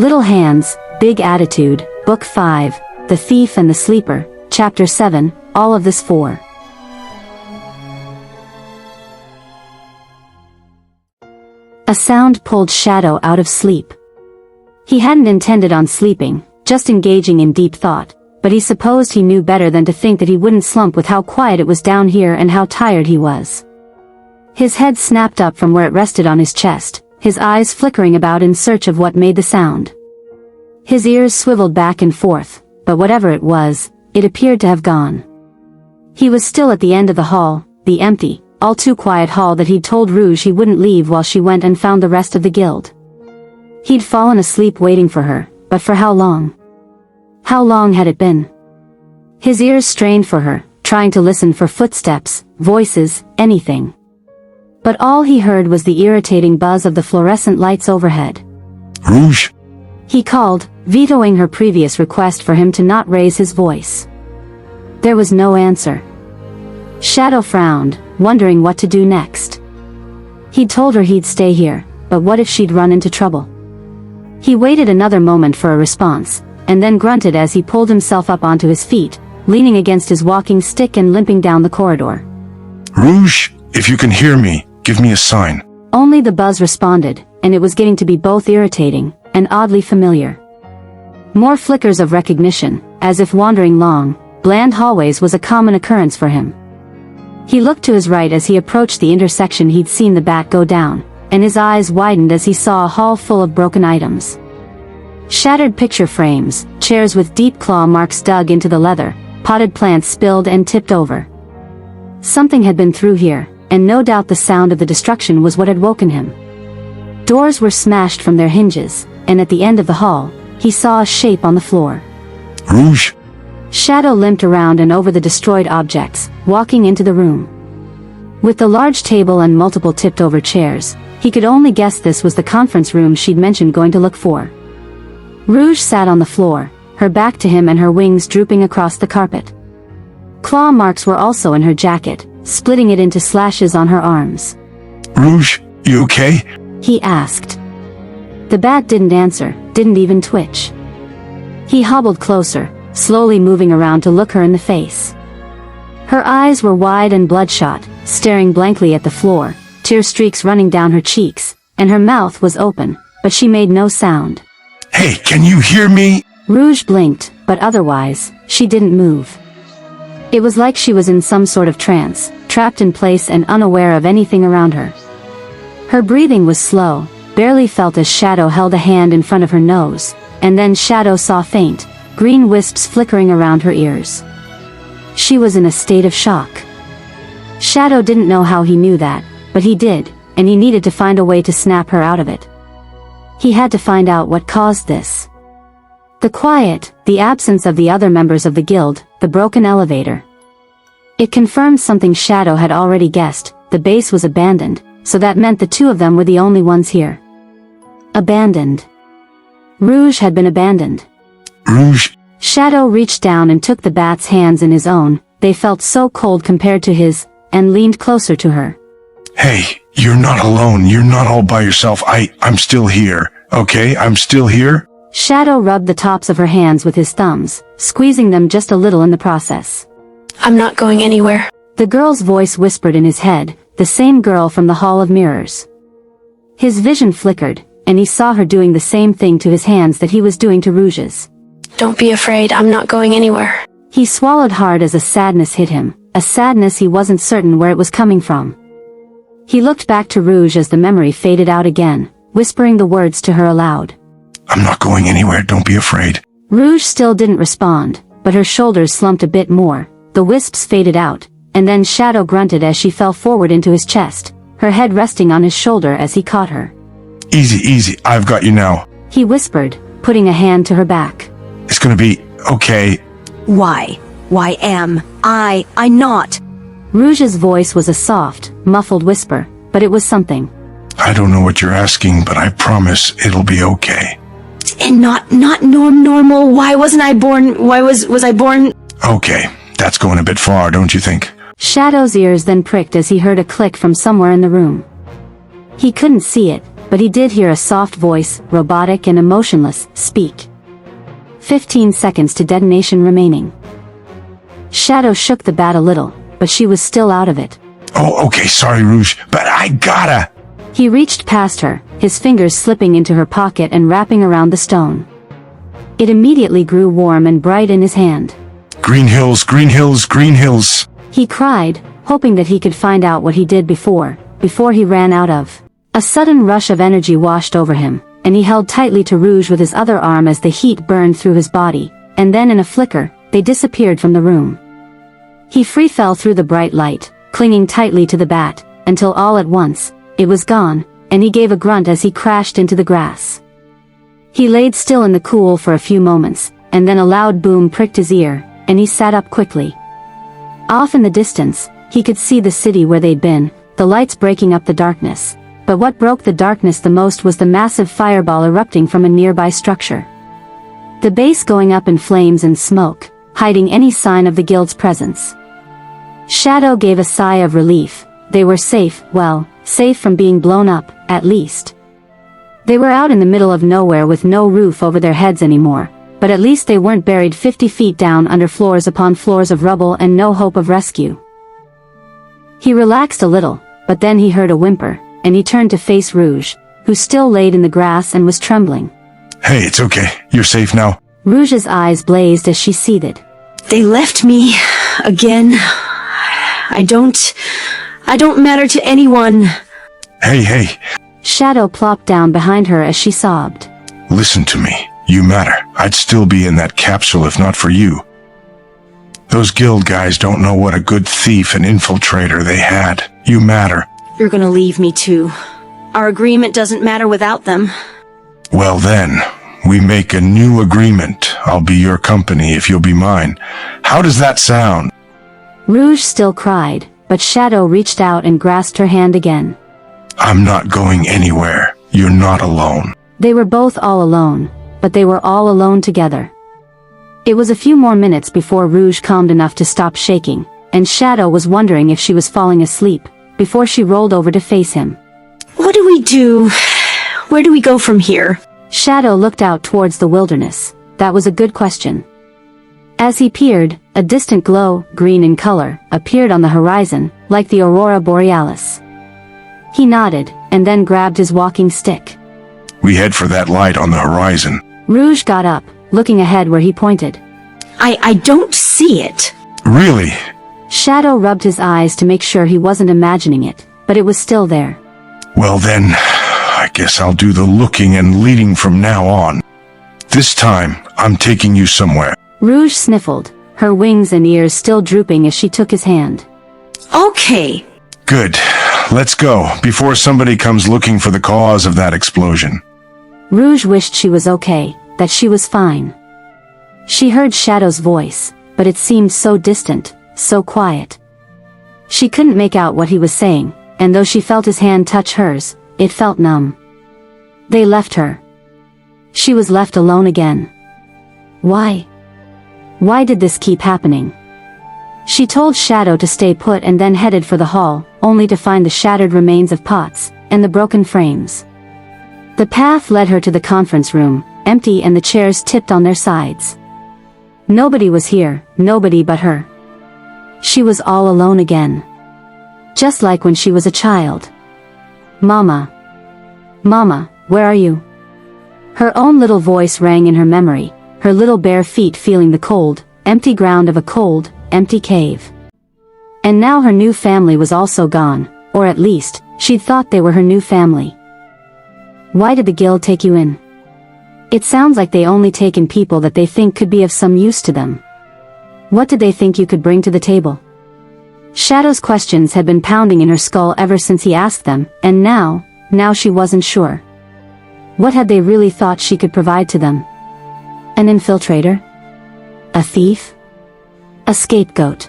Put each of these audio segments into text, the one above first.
Little Hands, Big Attitude, Book 5, The Thief and the Sleeper, Chapter 7, all of this 4. A sound pulled Shadow out of sleep. He hadn't intended on sleeping, just engaging in deep thought, but he supposed he knew better than to think that he wouldn't slump with how quiet it was down here and how tired he was. His head snapped up from where it rested on his chest, his eyes flickering about in search of what made the sound. His ears swiveled back and forth, but whatever it was, it appeared to have gone. He was still at the end of the hall, the empty, all too quiet hall that he'd told Rouge he wouldn't leave while she went and found the rest of the guild. He'd fallen asleep waiting for her, but for how long? How long had it been? His ears strained for her, trying to listen for footsteps, voices, anything. But all he heard was the irritating buzz of the fluorescent lights overhead. Rouge! He called, vetoing her previous request for him to not raise his voice. There was no answer. Shadow frowned, wondering what to do next. He'd told her he'd stay here, but what if she'd run into trouble? He waited another moment for a response, and then grunted as he pulled himself up onto his feet, leaning against his walking stick and limping down the corridor. Rouge, if you can hear me, give me a sign. Only the buzz responded, and it was getting to be both irritating and oddly familiar. More flickers of recognition, as if wandering long, bland hallways was a common occurrence for him. He looked to his right as he approached the intersection he'd seen the bat go down, and his eyes widened as he saw a hall full of broken items. Shattered picture frames, chairs with deep claw marks dug into the leather, potted plants spilled and tipped over. Something had been through here, and no doubt the sound of the destruction was what had woken him. Doors were smashed from their hinges, and at the end of the hall, he saw a shape on the floor. Rouge! Shadow limped around and over the destroyed objects, walking into the room. With the large table and multiple tipped-over chairs, he could only guess this was the conference room she'd mentioned going to look for. Rouge sat on the floor, her back to him and her wings drooping across the carpet. Claw marks were also in her jacket, splitting it into slashes on her arms. Rouge, you okay? He asked. The bat didn't answer, didn't even twitch. He hobbled closer, slowly moving around to look her in the face. Her eyes were wide and bloodshot, staring blankly at the floor, tear streaks running down her cheeks, and her mouth was open, but she made no sound. Hey, can you hear me? Rouge blinked, but otherwise, she didn't move. It was like she was in some sort of trance, trapped in place and unaware of anything around her. Her breathing was slow, barely felt as Shadow held a hand in front of her nose, and then Shadow saw faint, green wisps flickering around her ears. She was in a state of shock. Shadow didn't know how he knew that, but he did, and he needed to find a way to snap her out of it. He had to find out what caused this. The quiet, the absence of the other members of the guild, the broken elevator. It confirmed something Shadow had already guessed, the base was abandoned, so that meant the two of them were the only ones here. Abandoned. Rouge had been abandoned. Rouge! Shadow reached down and took the bat's hands in his own, they felt so cold compared to his, and leaned closer to her. Hey, you're not alone, you're not all by yourself, I'm still here, okay? I'm still here? Shadow rubbed the tops of her hands with his thumbs, squeezing them just a little in the process. I'm not going anywhere. The girl's voice whispered in his head, the same girl from the Hall of Mirrors. His vision flickered, and he saw her doing the same thing to his hands that he was doing to Rouge's. Don't be afraid, I'm not going anywhere. He swallowed hard as a sadness hit him, a sadness he wasn't certain where it was coming from. He looked back to Rouge as the memory faded out again, whispering the words to her aloud. I'm not going anywhere, don't be afraid. Rouge still didn't respond, but her shoulders slumped a bit more, the wisps faded out, and then Shadow grunted as she fell forward into his chest, her head resting on his shoulder as he caught her. Easy, I've got you now. He whispered, putting a hand to her back. It's gonna be okay. Why? Why am I not? Rouge's voice was a soft, muffled whisper, but it was something. I don't know what you're asking, but I promise it'll be okay. And not normal. Why wasn't I born? Why was I born? Okay, that's going a bit far, don't you think? Shadow's ears then pricked as he heard a click from somewhere in the room. He couldn't see it, but he did hear a soft voice, robotic and emotionless, speak. 15 seconds to detonation remaining. Shadow shook the bat a little, but she was still out of it. Oh, okay, sorry, Rouge, but I gotta. He reached past her, his fingers slipping into her pocket and wrapping around the stone. It immediately grew warm and bright in his hand. Green Hills, Green Hills, Green Hills. He cried, hoping that he could find out what he did before he ran out of. A sudden rush of energy washed over him, and he held tightly to Rouge with his other arm as the heat burned through his body, and then in a flicker, they disappeared from the room. He free fell through the bright light, clinging tightly to the bat, until all at once, it was gone, and he gave a grunt as he crashed into the grass. He laid still in the cool for a few moments, and then a loud boom pricked his ear, and he sat up quickly. Off in the distance, he could see the city where they'd been, the lights breaking up the darkness. But what broke the darkness the most was the massive fireball erupting from a nearby structure. The base going up in flames and smoke, hiding any sign of the guild's presence. Shadow gave a sigh of relief. They were safe, well, safe from being blown up, at least. They were out in the middle of nowhere with no roof over their heads anymore, but at least they weren't buried 50 feet down under floors upon floors of rubble and no hope of rescue. He relaxed a little, but then he heard a whimper, and he turned to face Rouge, who still laid in the grass and was trembling. Hey, it's okay. You're safe now. Rouge's eyes blazed as she seethed. They left me again. I don't matter to anyone. Hey. Shadow plopped down behind her as she sobbed. Listen to me. You matter. I'd still be in that capsule if not for you. Those guild guys don't know what a good thief and infiltrator they had. You matter. You're gonna leave me too. Our agreement doesn't matter without them. Well then, we make a new agreement. I'll be your company if you'll be mine. How does that sound? Rouge still cried, but Shadow reached out and grasped her hand again. I'm not going anywhere. You're not alone. They were both all alone, but they were all alone together. It was a few more minutes before Rouge calmed enough to stop shaking, and Shadow was wondering if she was falling asleep, before she rolled over to face him. What do we do? Where do we go from here? Shadow looked out towards the wilderness. That was a good question. As he peered, a distant glow, green in color, appeared on the horizon, like the aurora borealis. He nodded, and then grabbed his walking stick. We head for that light on the horizon. Rouge got up, looking ahead where he pointed. I don't see it. Really? Shadow rubbed his eyes to make sure he wasn't imagining it, but it was still there. Well then, I guess I'll do the looking and leading from now on. This time, I'm taking you somewhere. Rouge sniffled, her wings and ears still drooping as she took his hand. Okay. Good. Let's go, before somebody comes looking for the cause of that explosion. Rouge wished she was okay, that she was fine. She heard Shadow's voice, but it seemed so distant, so quiet. She couldn't make out what he was saying, and though she felt his hand touch hers, it felt numb. They left her. She was left alone again. Why? Why did this keep happening? She told Shadow to stay put and then headed for the hall, only to find the shattered remains of pots, and the broken frames. The path led her to the conference room, empty and the chairs tipped on their sides. Nobody was here, nobody but her. She was all alone again. Just like when she was a child. Mama. Mama, where are you? Her own little voice rang in her memory, her little bare feet feeling the cold, empty ground of a cold, empty cave. And now her new family was also gone, or at least, she'd thought they were her new family. Why did the guild take you in? It sounds like they only take in people that they think could be of some use to them. What did they think you could bring to the table? Shadow's questions had been pounding in her skull ever since he asked them, and now she wasn't sure. What had they really thought she could provide to them? An infiltrator? A thief? A scapegoat?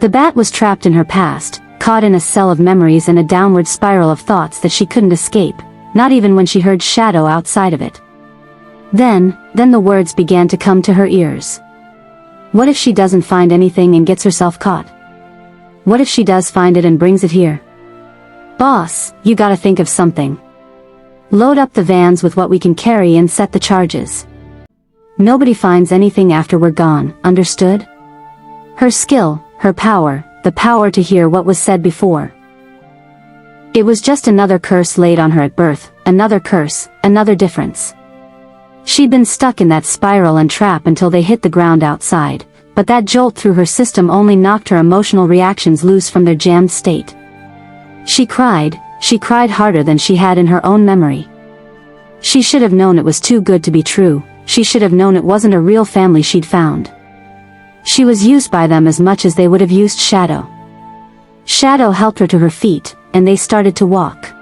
The bat was trapped in her past, caught in a cell of memories and a downward spiral of thoughts that she couldn't escape, not even when she heard Shadow outside of it. Then the words began to come to her ears. What if she doesn't find anything and gets herself caught? What if she does find it and brings it here? Boss, you gotta think of something. Load up the vans with what we can carry and set the charges. Nobody finds anything after we're gone, understood? Her skill, her power, the power to hear what was said before. It was just another curse laid on her at birth, another curse, another difference. She'd been stuck in that spiral and trap until they hit the ground outside, but that jolt through her system only knocked her emotional reactions loose from their jammed state. She cried harder than she had in her own memory. She should have known it was too good to be true, she should have known it wasn't a real family she'd found. She was used by them as much as they would have used Shadow. Shadow helped her to her feet, and they started to walk.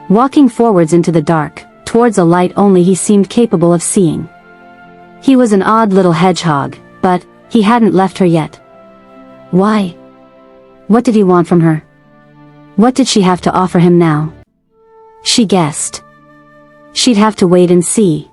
Walking forwards into the dark, towards a light only he seemed capable of seeing. He was an odd little hedgehog, but he hadn't left her yet. Why? What did he want from her? What did she have to offer him now? She guessed. She'd have to wait and see.